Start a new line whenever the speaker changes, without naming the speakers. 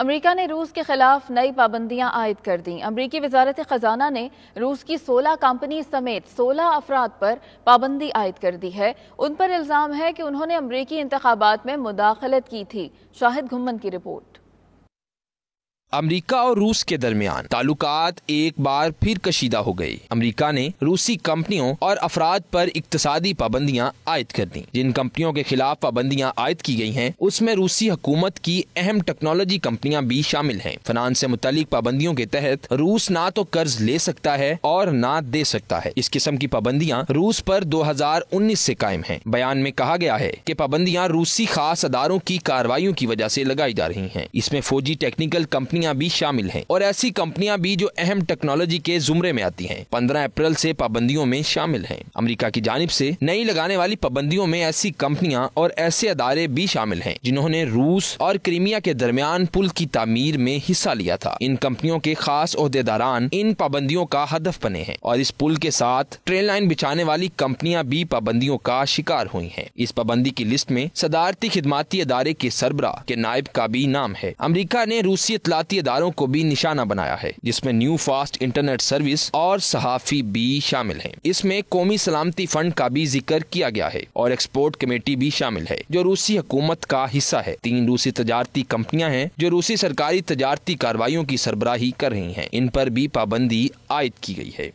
America ने रूस के खिलाफ नई पाबंदियां आयद कर दी। अमेरिकी वजारत खजाना ने रूस की 16 कंपनी समेत 16 अफराद पर पाबंदी आयद कर दी है। उन पर इल्जाम है कि उन्होंने अमेरिकी इंतखाबात में मुदाखलत की थी। शाहिद घुम्मन की रिपोर्ट।
अमेरिका और रूस के दरमियान ताल्लुकात एक बार फिर कशीदा हो गए। अमेरिका ने रूसी कंपनियों और अफराद पर इक्तसादी पाबंदियां आयद कर दी। जिन कंपनियों के खिलाफ पाबंदियां आयद की गई हैं, उसमें रूसी हुकूमत की अहम टेक्नोलॉजी कंपनियां भी शामिल हैं। फाइनेंस से मुतालिक पाबंदियों के तहत रूस ना तो कर्ज ले सकता है और ना दे सकता है। इस किस्म की पाबंदियां रूस पर 2019 से कायम हैं। बयान में कहा गया है कि पाबंदियां रूसी खास अदारों की कार्रवाइयों की वजह से लगाई जा रही हैं। इसमें फौजी टेक्निकल कंपनियां भी शामिल हैं और ऐसी कंपनियां भी जो अहम टेक्नोलॉजी के जुमरे में आती हैं। 15 अप्रैल से पाबंदियों में शामिल हैं। अमेरिका की जानिब से नई लगाने वाली पाबंदियों में ऐसी कंपनियां और ऐसे अदारे भी शामिल हैं जिन्होंने रूस और क्रीमिया के दरमियान पुल की तामीर में हिस्सा लिया था। इन कंपनियों के खास ओहदेदारान इन पाबंदियों का हदफ बने हैं और इस पुल के साथ ट्रेन लाइन बिछाने वाली कंपनियां भी पाबंदियों का शिकार हुई हैं। इस पाबंदी की लिस्ट में सदारती खिदमाती अदारे के सरबराह के नायब का भी नाम है। अमेरिका ने रूसी इतलाती अदारों को भी निशाना बनाया है, जिसमें न्यू फास्ट इंटरनेट सर्विस और सहाफी भी शामिल हैं। इसमें कौमी सलामती फंड का भी जिक्र किया गया है और एक्सपोर्ट कमेटी भी शामिल है, जो रूसी हुकूमत का हिस्सा है। 3 रूसी तजारती कंपनियां हैं जो रूसी सरकारी तजारती कार्रवाइयों की सरबराही कर रही हैं। इन पर भी पाबंदी आयद की गई है।